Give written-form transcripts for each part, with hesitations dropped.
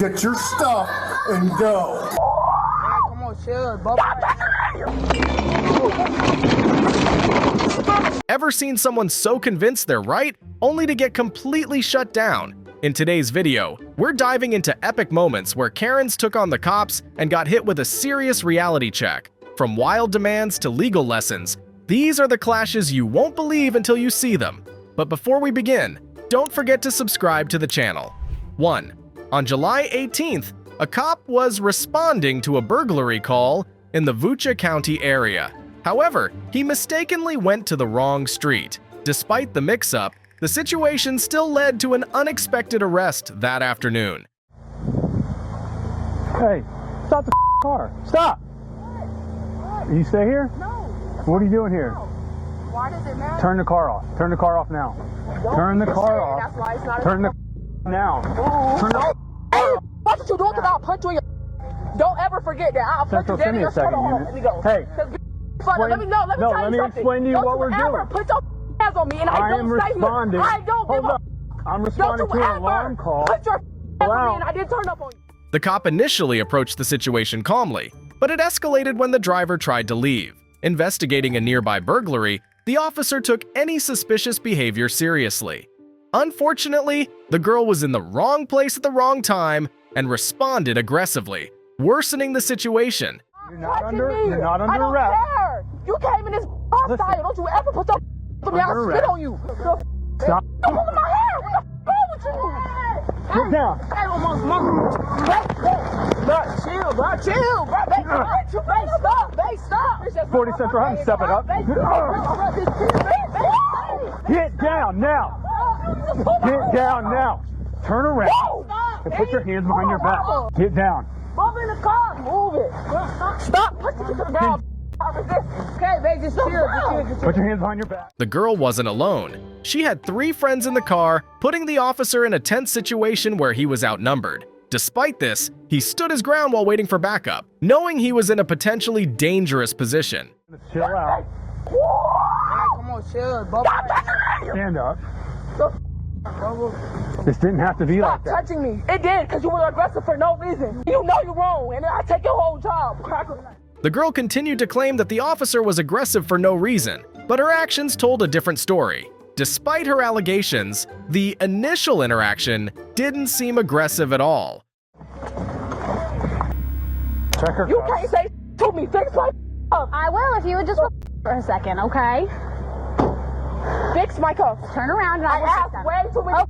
Get your stuff and go. Man, come on, chill, bubba. Ever seen someone so convinced they're right, only to get completely shut down? In today's video, we're diving into epic moments where Karens took on the cops and got hit with a serious reality check. From wild demands to legal lessons, these are the clashes you won't believe until you see them. But before we begin, don't forget to subscribe to the channel. 1. On July 18th, a cop was responding to a burglary call in the Volusia County area. However, he mistakenly went to the wrong street. Despite the mix-up, the situation still led to an unexpected arrest that afternoon. Hey, stop the car. Stop! You stay here? No. What are you doing here? Why does it matter? Turn the car off. Turn the car off now. Turn the car off. That's why it's not. Turn the now. Turn the Hey, what did you do? Because I'll punch you in your. Don't ever forget that. I'll punch you Central, dead in your send me a shoulder. second, Let me go. Hey, Let me tell you something. explain to you Don't what we're ever doing. Put your hands on me and I I don't am stay responding. here. I don't give Hold a. up. I'm responding Don't to you an ever alarm call. put your hands on me and I didn't turn up on you. The cop initially approached the situation calmly, but it escalated when the driver tried to leave. Investigating a nearby burglary, the officer took any suspicious behavior seriously. Unfortunately, the girl was in the wrong place at the wrong time and responded aggressively, worsening the situation. You're not Punching under me. arrest. I don't care. You came in this hostile. Don't you ever put your on me. I'll spit on you. Stop. You're pulling my hair. What the fuck with you? Get down. Hey, chill, bro. Chill, bro. Babe, stop. 40 Central, I'm stepping up. Get down now. Get down now. Turn around and put your hands behind your back. Get down. Move in the car. Move it. Stop. Push it to the ground. Okay, babe, just chill. Put your hands behind your back. The girl wasn't alone. She had 3 friends in the car, putting the officer in a tense situation where he was outnumbered. Despite this, he stood his ground while waiting for backup, knowing he was in a potentially dangerous position. Chill out. Come on, chill, bubba. Stand up. This didn't have to be like Stop that. touching me. It did, because you were aggressive for no reason. You know you're wrong, and then I take your whole job. The girl continued to claim that the officer was aggressive for no reason, but her actions told a different story. Despite her allegations, the initial interaction didn't seem aggressive at all. Check her You cuffs. can't say to me. Fix my up. I will if you would just for a second, okay? Fix my cuffs. Turn around and I I will fix asked them. way too many.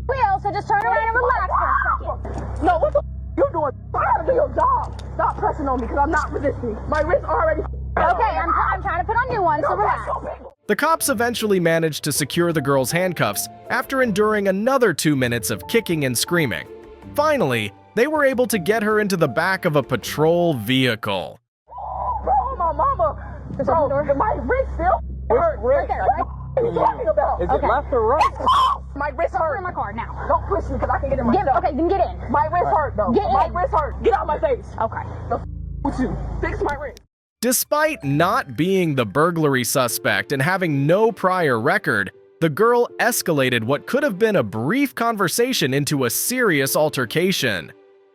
Will, so just turn around and relax for a second. No, what the you doing? I gotta do your job. Stop pressing on me because I'm not resisting. My wrist already. Okay, I'm trying to put on new ones, so relax. The cops eventually managed to secure the girl's handcuffs after enduring another 2 minutes of kicking and screaming. Finally, they were able to get her into the back of a patrol vehicle. Bro, my mama. Bro, my wrist still hurt. wrist? What are you talking about? Is it left or right? My wrist hurt. In my car now. Don't push me because I can get in myself. Okay, then get in. My wrist hurt though. Get My in. wrist hurt. Get out my face. Okay. With you. Fix my wrist. Despite not being the burglary suspect and having no prior record, the girl escalated what could have been a brief conversation into a serious altercation.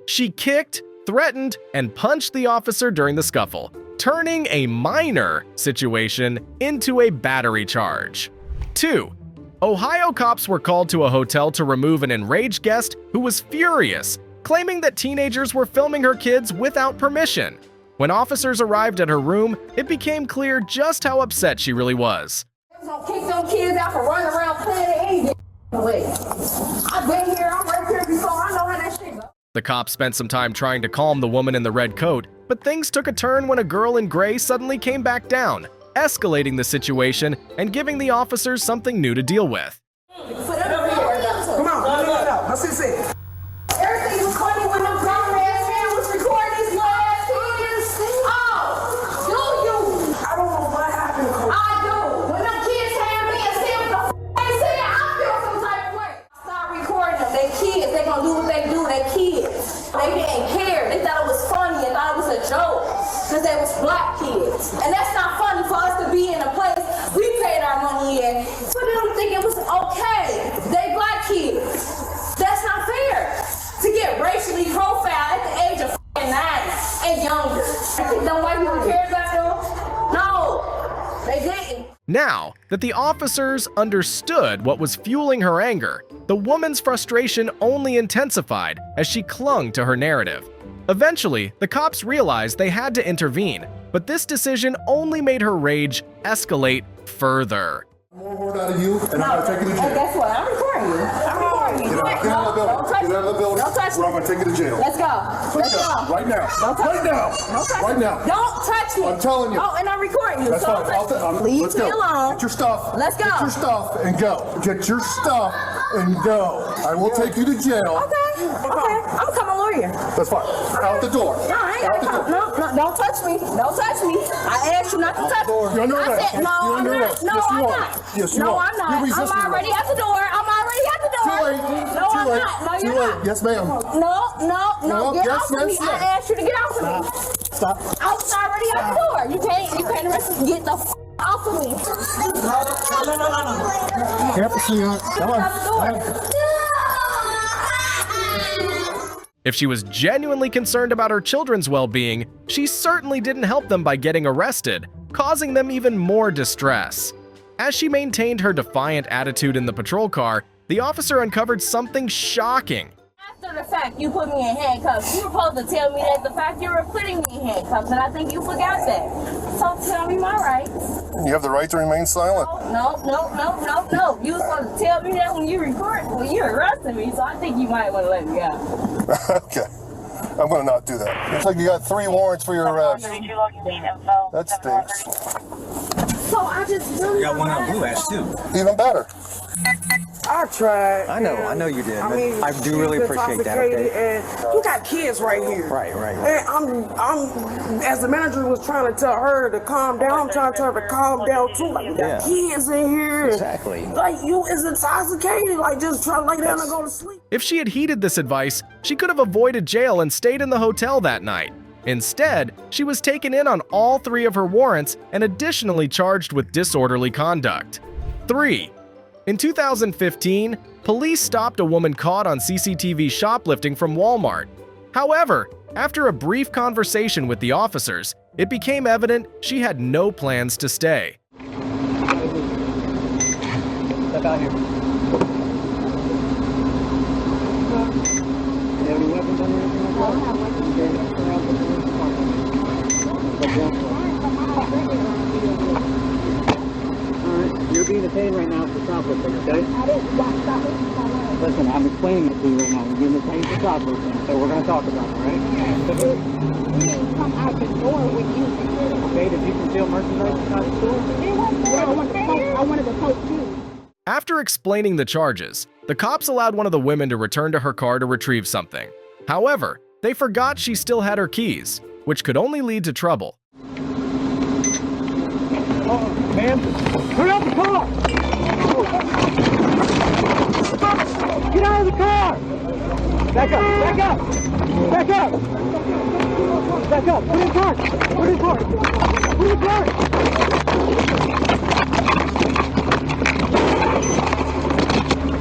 She kicked, threatened, and punched the officer during the scuffle, turning a minor situation into a battery charge. 2. Ohio cops were called to a hotel to remove an enraged guest who was furious, claiming that teenagers were filming her kids without permission. When officers arrived at her room, it became clear just how upset she really was. Gonna kick them kids out for running around playing. They ain't away. I've been here. I'm right here before. I know how that shit goes. The cops spent some time trying to calm the woman in the red coat, but things took a turn when a girl in gray suddenly came back down, escalating the situation and giving the officers something new to deal with. Come on, let it out. Let's see. Everything was funny when them grown ass man was recording these little ass kids. Oh, do you? I don't know what happened. I do. When them kids had me and said what the they said, I feel some type of way. Stop recording them. They kids. They gonna do what they do. They kids. They didn't care. They thought it was funny and thought it was a joke because they was black kids. And that's not funny for us to be in a place we paid our money in. For them to think it was okay. They black kids. That's not fair. To get racially profiled Now that the officers understood what was fueling her anger, the woman's frustration only intensified as she clung to her narrative. Eventually, the cops realized they had to intervene, but this decision only made her rage escalate further. More word out of you, and I'm gonna take you to jail. Guess what? I'm recording you. I'm recording you. Get out of the building. Get out of the building. Don't touch me. Or I'm gonna take you to jail. Let's go. Let's go. Right now. Don't touch Right me. now. Don't touch Right me. now. Don't touch me. I'm telling you. Oh, and I'm recording you. That's so fine. don't touch me. Leave Leave me alone. Get your stuff. Let's go. Get your stuff and go. Get your stuff and go. I will take you to jail. Okay. Okay. I'm coming lawyer. That's fine. Out the door. No, I ain't Out gonna the come. door. No, don't touch me. Don't touch me. I asked you not to touch me. You're under I arrest. said, no, You're I'm under not. arrest. No, Yes, you I'm are. not. Yes, you no, are. I'm not. You're I'm resisting already arrest. at the door. I'm already at the door. Too late. No, Too I'm late. not. No, Too you're late. not. Yes, ma'am. No, get yes, off of me. yes, yes. I asked you to get off of me. Stop. I was already at the door. You can't arrest me. Get the off of me. Careful, sweetheart. Come on. Out the door. If she was genuinely concerned about her children's well-being, she certainly didn't help them by getting arrested, causing them even more distress. As she maintained her defiant attitude in the patrol car, the officer uncovered something shocking. After the fact, you put me in handcuffs. You were supposed to tell me that the fact you were putting me in handcuffs, and I think you forgot that. So tell me my rights. You have the right to remain silent. No. You were supposed to tell me that when you arrested me, so I think you might want to let me go. Okay. I'm gonna not do that. Looks like you got 3 warrants for your arrest. That stinks. So I just really Got one on Blue Ash too. Even better. I tried. I know you did. I but mean, I do really she's appreciate that. intoxicated, Okay. and you got kids right here. Right. And I'm as the manager was trying to tell her to calm down, I'm trying to tell her to calm down too. Like, you got Yeah. kids in here. and, Exactly. Like, you is intoxicated. Like, just try to lay down and go to sleep. If she had heeded this advice, she could have avoided jail and stayed in the hotel that night. Instead, she was taken in on all 3 of her warrants and additionally charged with disorderly conduct. 3. In 2015, police stopped a woman caught on CCTV shoplifting from Walmart. However, after a brief conversation with the officers, it became evident she had no plans to stay. Step out here. You have any weapons on you? I don't have weapons. Alright, you're being detained right now for shoplifting, okay? I didn't stop it. Listen, I'm explaining it to you right now. You're being detained for shoplifting, so we're gonna talk about it, alright? You didn't come out the door with you. Okay, did you conceal merchandise inside the store? I wanted to poke you. After explaining the charges, the cops allowed one of the women to return to her car to retrieve something. However, they forgot she still had her keys, which could only lead to trouble. Oh, ma'am, turn out the car! Get out of the car! Back up! Back up! Back up! Back up! Put in park! Put in park! Put in park!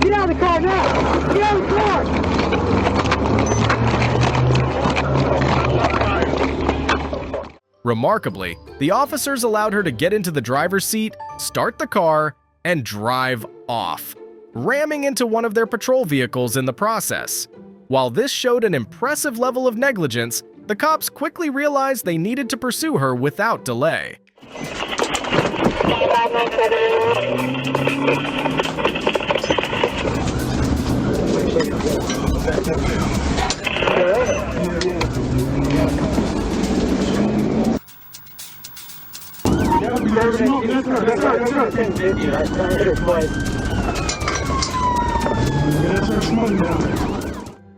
Get out of the car now! Get out of the car! Remarkably, the officers allowed her to get into the driver's seat, start the car, and drive off, ramming into one of their patrol vehicles in the process. While this showed an impressive level of negligence, the cops quickly realized they needed to pursue her without delay.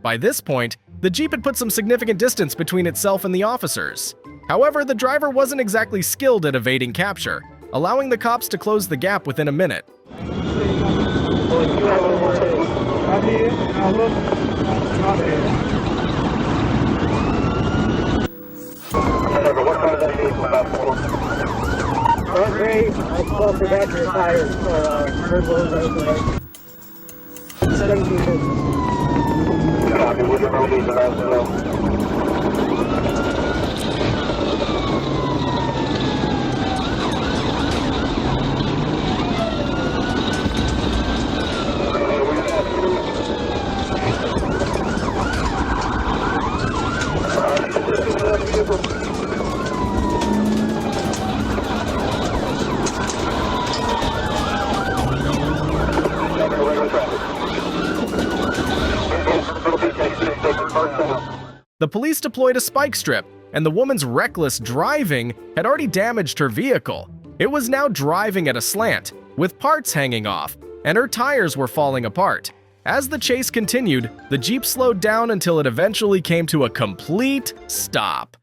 By this point, the Jeep had put some significant distance between itself and the officers. However, the driver wasn't exactly skilled at evading capture, allowing the cops to close the gap within a minute. The police deployed a spike strip, and the woman's reckless driving had already damaged her vehicle. It was now driving at a slant, with parts hanging off, and her tires were falling apart. As the chase continued, the Jeep slowed down until it eventually came to a complete stop.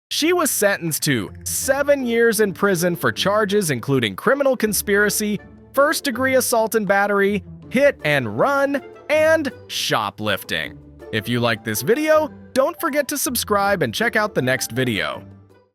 She was sentenced to 7 years in prison for charges including criminal conspiracy, first-degree assault and battery, hit and run, and shoplifting. If you like this video, don't forget to subscribe and check out the next video.